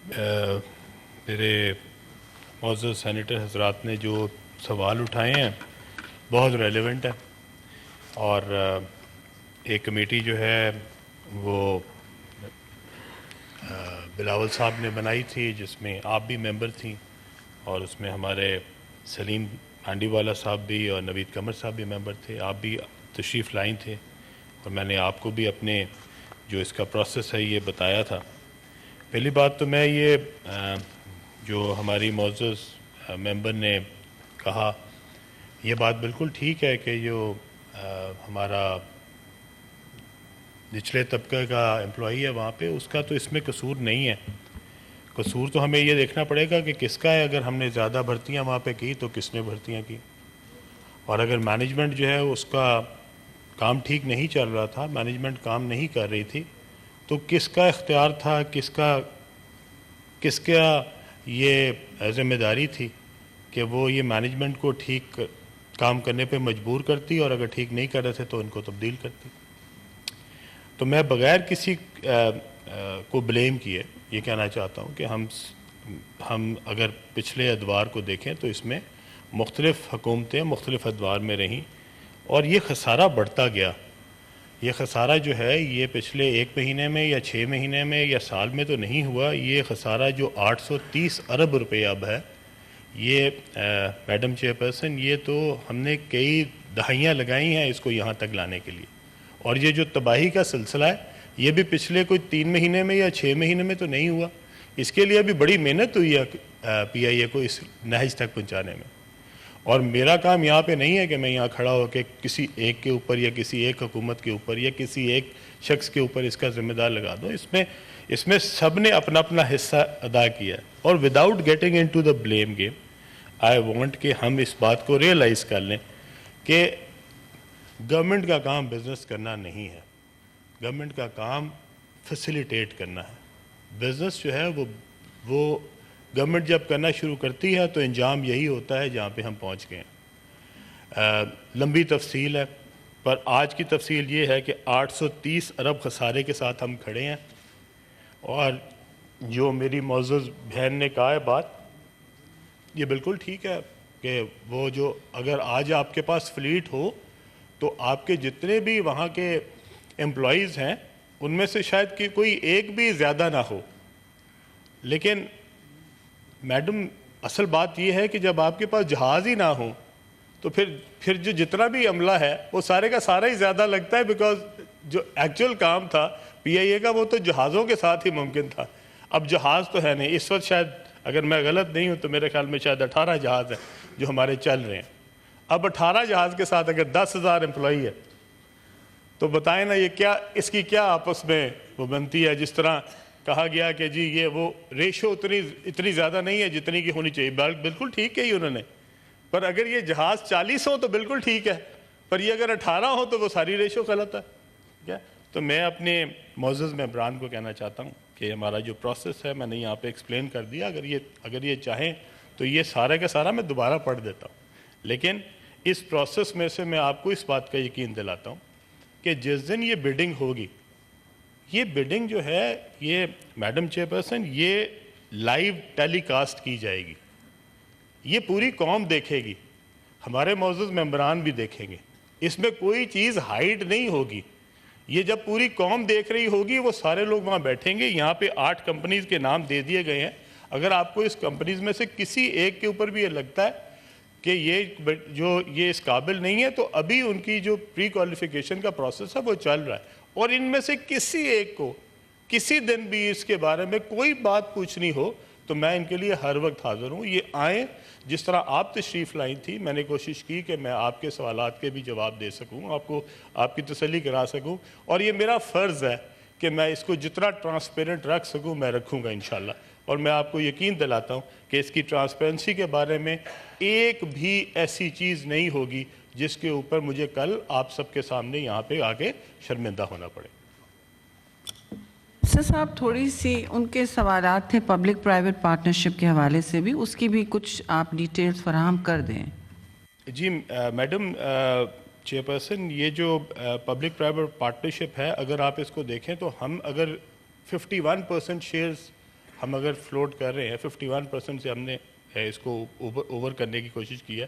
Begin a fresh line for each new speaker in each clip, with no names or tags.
میرے معزز سینیٹر حضرات نے جو سوال اٹھائے ہیں بہت ریلیونٹ ہے، اور ایک کمیٹی جو ہے وہ بلاول صاحب نے بنائی تھی جس میں آپ بھی ممبر تھیں، اور اس میں ہمارے سلیم ہانڈی والا صاحب بھی اور نوید قمر صاحب بھی ممبر تھے، آپ بھی تشریف لائیں تھے، اور میں نے آپ کو بھی اپنے جو اس کا پروسیس ہے یہ بتایا تھا۔ پہلی بات تو میں یہ جو ہماری معزز ممبر نے کہا یہ بات بالکل ٹھیک ہے کہ جو ہمارا نچلے طبقے کا امپلائی ہے وہاں پہ اس کا تو اس میں قصور نہیں ہے۔ قصور تو ہمیں یہ دیکھنا پڑے گا کہ کس کا ہے۔ اگر ہم نے زیادہ بھرتیاں وہاں پہ کی تو کس نے بھرتیاں کی، اور اگر مینجمنٹ جو ہے اس کا کام ٹھیک نہیں چل رہا تھا، مینجمنٹ کام نہیں کر رہی تھی، تو کس کا اختیار تھا، کس کا یہ ذمہ داری تھی کہ وہ یہ مینجمنٹ کو ٹھیک کام کرنے پہ مجبور کرتی، اور اگر ٹھیک نہیں کر رہے تھے تو ان کو تبدیل کرتی۔ تو میں بغیر کسی کو بلیم کیے یہ کہنا چاہتا ہوں کہ ہم اگر پچھلے ادوار کو دیکھیں تو اس میں مختلف حکومتیں مختلف ادوار میں رہیں، اور یہ خسارہ بڑھتا گیا۔ یہ خسارہ جو ہے یہ پچھلے 1 مہینے میں یا 6 مہینے میں یا سال میں تو نہیں ہوا، یہ خسارہ جو 830 ارب روپے اب ہے، یہ میڈم چیئرپرسن یہ تو ہم نے کئی دہائیاں لگائی ہیں اس کو یہاں تک لانے کے لیے، اور یہ جو تباہی کا سلسلہ ہے یہ بھی پچھلے کوئی 3 مہینے میں یا 6 مہینے میں تو نہیں ہوا۔ اس کے لیے بھی بڑی محنت ہوئی ہے پی آئی اے کو اس نہج تک پہنچانے میں، اور میرا کام یہاں پہ نہیں ہے کہ میں یہاں کھڑا ہو کے کسی ایک کے اوپر یا کسی ایک حکومت کے اوپر یا کسی ایک شخص کے اوپر اس کا ذمہ دار لگا دوں۔ اس میں سب نے اپنا اپنا حصہ ادا کیا ہے، اور without getting into the blame game I want کہ ہم اس بات کو ریئلائز کر لیں کہ گورنمنٹ کا کام بزنس کرنا نہیں ہے، گورنمنٹ کا کام فیسیلیٹیٹ کرنا ہے۔ بزنس جو ہے وہ گورنمنٹ جب کرنا شروع کرتی ہے تو انجام یہی ہوتا ہے جہاں پہ ہم پہنچ گئے ہیں۔ لمبی تفصیل ہے، پر آج کی تفصیل یہ ہے کہ 830 ارب خسارے کے ساتھ ہم کھڑے ہیں، اور جو میری معزز بہن نے کہا ہے بات یہ بالکل ٹھیک ہے کہ وہ جو اگر آج آپ کے پاس فلیٹ ہو تو آپ کے جتنے بھی وہاں کے امپلائیز ہیں ان میں سے شاید کہ کوئی ایک بھی زیادہ نہ ہو، لیکن میڈم اصل بات یہ ہے کہ جب آپ کے پاس جہاز ہی نہ ہو تو پھر جو جتنا بھی عملہ ہے وہ سارے کا سارا ہی زیادہ لگتا ہے، بیکاز جو ایکچوئل کام تھا پی آئی اے کا وہ تو جہازوں کے ساتھ ہی ممکن تھا۔ اب جہاز تو ہے نہیں اس وقت، شاید اگر میں غلط نہیں ہوں تو میرے خیال میں شاید 18 جہاز ہیں جو ہمارے چل رہے ہیں۔ اب 18 جہاز کے ساتھ اگر 10,000 امپلائی ہے تو بتائیں نا یہ کیا، اس کی کیا آپس میں وہ بنتی ہے۔ جس طرح کہا گیا کہ جی یہ وہ ریشو اتنی زیادہ نہیں ہے جتنی کی ہونی چاہیے، بالکل ٹھیک کہی انہوں نے، پر اگر یہ جہاز 40 ہو تو بالکل ٹھیک ہے، پر یہ اگر 18 ہو تو وہ ساری ریشو غلط ہے۔ ٹھیک ہے، تو میں اپنے معزز ممبران کو کہنا چاہتا ہوں کہ ہمارا جو پروسیس ہے میں نے یہاں پہ ایکسپلین کر دیا، اگر یہ چاہیں تو یہ سارا کا سارا میں دوبارہ پڑھ دیتا ہوں، لیکن اس پروسیس میں سے میں آپ کو اس بات کا یقین دلاتا ہوں کہ جس دن یہ بڈنگ ہوگی، یہ بڈنگ جو ہے یہ میڈم چیئرپرسن یہ لائیو ٹیلی کاسٹ کی جائے گی، یہ پوری قوم دیکھے گی، ہمارے معزز ممبران بھی دیکھیں گے، اس میں کوئی چیز ہائیڈ نہیں ہوگی۔ یہ جب پوری قوم دیکھ رہی ہوگی وہ سارے لوگ وہاں بیٹھیں گے۔ یہاں پہ 8 کمپنیز کے نام دے دیے گئے ہیں، اگر آپ کو اس کمپنیز میں سے کسی ایک کے اوپر بھی یہ لگتا ہے کہ یہ اس قابل نہیں ہے تو ابھی ان کی جو پری کوالیفیکیشن کا پروسیس ہے وہ چل رہا ہے، اور ان میں سے کسی ایک کو کسی دن بھی اس کے بارے میں کوئی بات پوچھنی ہو تو میں ان کے لیے ہر وقت حاضر ہوں۔ یہ آئیں، جس طرح آپ تشریف لائی تھی میں نے کوشش کی کہ میں آپ کے سوالات کے بھی جواب دے سکوں، آپ کی تسلی کرا سکوں، اور یہ میرا فرض ہے کہ میں اس کو جتنا ٹرانسپیرنٹ رکھ سکوں میں رکھوں گا انشاءاللہ، اور میں آپ کو یقین دلاتا ہوں کہ اس کی ٹرانسپیرنسی کے بارے میں ایک بھی ایسی چیز نہیں ہوگی جس کے اوپر مجھے کل آپ سب کے سامنے یہاں پہ آگے شرمندہ ہونا پڑے۔
سر صاحب تھوڑی سی ان کے سوالات تھے پبلک پرائیویٹ پارٹنرشپ کے حوالے سے بھی، اس کی بھی کچھ آپ ڈیٹیلز فراہم کر دیں۔
جی میڈم چیئرپرسن، یہ جو پبلک پرائیویٹ پارٹنرشپ ہے اگر آپ اس کو دیکھیں تو ہم اگر 51% شیئرز ہم اگر فلوٹ کر رہے ہیں 51% سے ہم نے اس کو اوور کرنے کی کوشش کی ہے,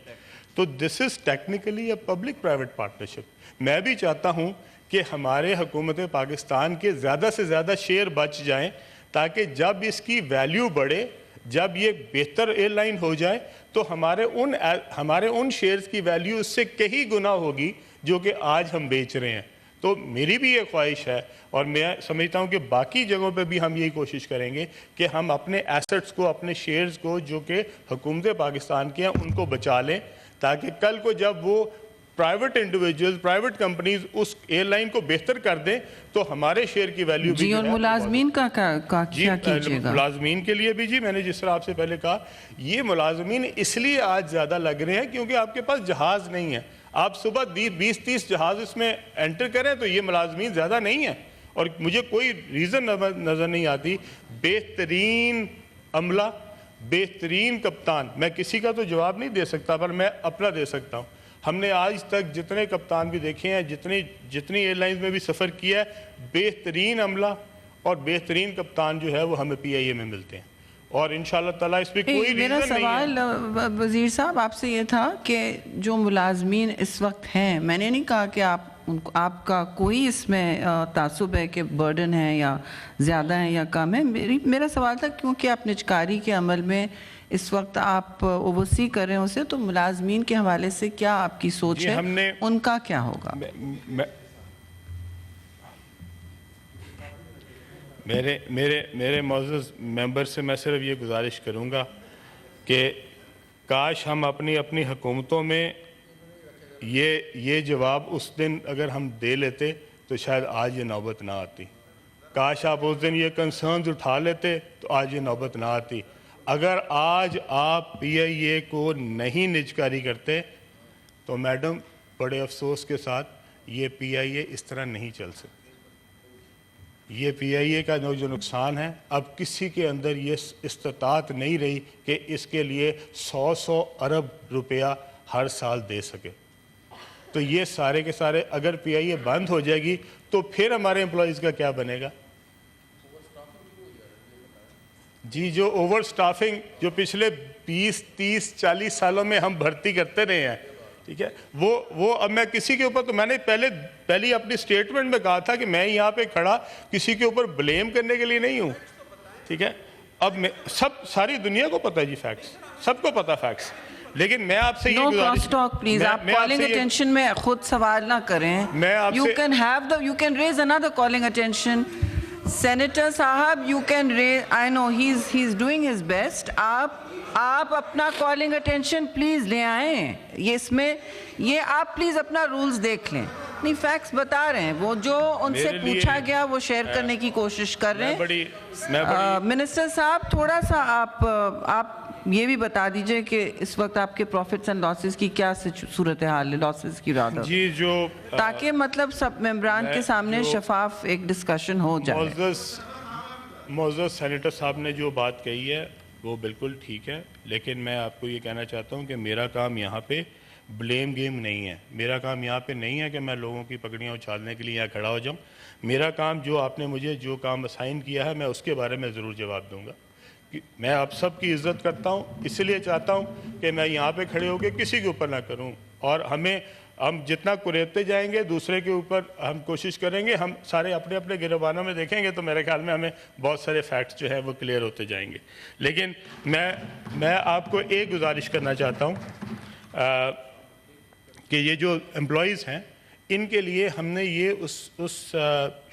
تو this is technically a public private partnership. میں بھی چاہتا ہوں کہ ہمارے حکومت پاکستان کے زیادہ سے زیادہ شیئر بچ جائیں, تاکہ جب اس کی ویلیو بڑھے, جب یہ بہتر ایئر لائن ہو جائے, تو ہمارے ان شیئرز کی ویلیو اس سے کئی گنا ہوگی جو کہ آج ہم بیچ رہے ہیں. تو میری بھی یہ خواہش ہے, اور میں سمجھتا ہوں کہ باقی جگہوں پہ بھی ہم یہی کوشش کریں گے کہ ہم اپنے ایسٹس کو, اپنے شیئرز کو جو کہ حکومت پاکستان کے ہیں, ان کو بچا لیں, تاکہ کل کو جب وہ پرائیویٹ انڈیویجولز, پرائیویٹ کمپنیز اس ایئر لائن کو بہتر کر دیں, تو ہمارے شیئر کی ویلیو بھی
جی. اور ملازمین کا کیا کیجیے گا؟
ملازمین کے لیے بھی جی, میں نے جس طرح آپ سے پہلے کہا, یہ ملازمین اس لیے آج زیادہ لگ رہے ہیں کیونکہ آپ کے پاس جہاز نہیں ہے. آپ صبح 20-30 جہاز اس میں انٹر کریں تو یہ ملازمین زیادہ نہیں ہیں, اور مجھے کوئی ریزن نظر نہیں آتی. بہترین عملہ, بہترین کپتان, میں کسی کا تو جواب نہیں دے سکتا پر میں اپنا دے سکتا ہوں. ہم نے آج تک جتنے کپتان بھی دیکھے ہیں, جتنی ایئر لائنز میں بھی سفر کیا ہے, بہترین عملہ اور بہترین کپتان جو ہے وہ ہمیں پی آئی اے میں ملتے ہیں, اور انشاءاللہ تعالیٰ اس پہ کوئی ریزن نہیں ہے.
میرا سوال وزیر صاحب آپ سے یہ تھا کہ جو ملازمین اس وقت ہیں, میں نے نہیں کہا کہ آپ کا کوئی اس میں تعصب ہے کہ برڈن ہے یا زیادہ ہے یا کم ہے. میرا سوال تھا کیونکہ آپ نجکاری کے عمل میں اس وقت آپ اوورسی کر رہے ہیں اسے, تو ملازمین کے حوالے سے کیا آپ کی سوچ ہے, ان کا کیا ہوگا؟
میرے معزز ممبر سے میں صرف یہ گزارش کروں گا کہ کاش ہم اپنی حکومتوں میں یہ جواب اس دن اگر ہم دے لیتے تو شاید آج یہ نوبت نہ آتی. کاش آپ اس دن یہ کنسرنز اٹھا لیتے تو آج یہ نوبت نہ آتی. اگر آج آپ پی آئی اے کو نہیں نجکاری کرتے تو میڈم بڑے افسوس کے ساتھ یہ پی آئی اے اس طرح نہیں چل سکتی. یہ پی آئی اے کا جو نقصان ہے, اب کسی کے اندر یہ استطاعت نہیں رہی کہ اس کے لیے 100 ارب روپیہ ہر سال دے سکے. تو یہ سارے کے سارے اگر پی آئی اے بند ہو جائے گی تو پھر ہمارے امپلائیز کا کیا بنے گا؟ جی, جو اوور سٹافنگ جو پچھلے 20-30-40 سالوں میں ہم بھرتی کرتے رہے ہیں, ٹھیک ہے, وہ اب میں کسی کے اوپر, تو میں نے پہلی اپنی سٹیٹمنٹ میں کہا تھا کہ میں یہاں پہ کھڑا کسی کے اوپر بلیم کرنے کے لیے نہیں ہوں, ٹھیک ہے. اب ساری دنیا کو پتہ ہے جی فیکٹس, سب کو پتہ فیکٹس, لیکن میں آپ سے یہ
گزارش پلیز آپ کالنگ اٹینشن میں خود سوال نہ کریں. You can raise another calling attention. Senator صاحب you can raise, I know he's doing his best. آپ اپنا کالنگ اٹینشن پلیز لے آئیں. یہ اس میں یہ آپ پلیز اپنا رولز دیکھ لیں. نہیں, فیکٹس بتا رہے ہیں, وہ جو ان سے پوچھا گیا وہ شیئر کرنے کی کوشش کر رہے ہیں. منسٹر صاحب تھوڑا سا آپ یہ بھی بتا دیجئے کہ اس وقت آپ کے پروفٹس اینڈ لاسز کی کیا صورتحال ہے, لاسز کی رادر,
جی, جو
تاکہ مطلب سب ممبران کے سامنے شفاف ایک ڈسکشن ہو جائے.
معزز سینیٹر صاحب نے جو بات کہی ہے وہ بالکل ٹھیک ہے, لیکن میں آپ کو یہ کہنا چاہتا ہوں کہ میرا کام یہاں پہ بلیم گیم نہیں ہے. میرا کام یہاں پہ نہیں ہے کہ میں لوگوں کی پگڑیاں اچھالنے کے لیے یہاں کھڑا ہو جاؤں. میرا کام, جو آپ نے مجھے جو کام اسائن کیا ہے, میں اس کے بارے میں ضرور جواب دوں گا. میں آپ سب کی عزت کرتا ہوں, اس لیے چاہتا ہوں کہ میں یہاں پہ کھڑے ہو کے کسی کے اوپر نہ کروں, اور ہم جتنا کریتے جائیں گے دوسرے کے اوپر ہم کوشش کریں گے, ہم سارے اپنے اپنے گریبانوں میں دیکھیں گے تو میرے خیال میں ہمیں بہت سارے فیکٹس جو ہیں وہ کلیئر ہوتے جائیں گے. لیکن میں آپ کو ایک گزارش کرنا چاہتا ہوں کہ یہ جو امپلائیز ہیں ان کے لیے ہم نے یہ اس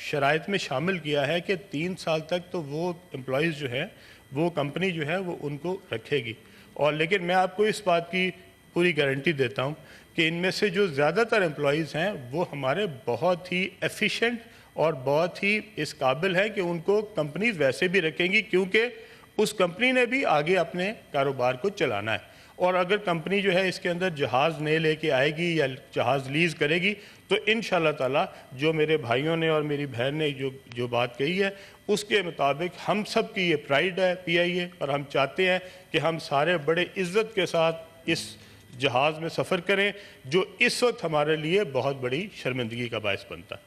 شرائط میں شامل کیا ہے کہ 3 سال تک تو وہ امپلائیز جو ہیں وہ کمپنی جو ہے وہ ان کو رکھے گی. اور لیکن میں آپ کو اس بات کی پوری گارنٹی دیتا ہوں کہ ان میں سے جو زیادہ تر امپلائیز ہیں وہ ہمارے بہت ہی ایفیشینٹ اور بہت ہی اس قابل ہیں کہ ان کو کمپنیز ویسے بھی رکھیں گی, کیونکہ اس کمپنی نے بھی آگے اپنے کاروبار کو چلانا ہے. اور اگر کمپنی جو ہے اس کے اندر جہاز نئے لے کے آئے گی یا جہاز لیز کرے گی تو انشاءاللہ تعالی جو میرے بھائیوں نے اور میری بہن نے جو بات کہی ہے اس کے مطابق ہم سب کی یہ پرائیڈ ہے پی آئی اے, اور ہم چاہتے ہیں کہ ہم سارے بڑے عزت کے ساتھ اس جہاز میں سفر کریں جو اس وقت ہمارے لیے بہت بڑی شرمندگی کا باعث بنتا ہے.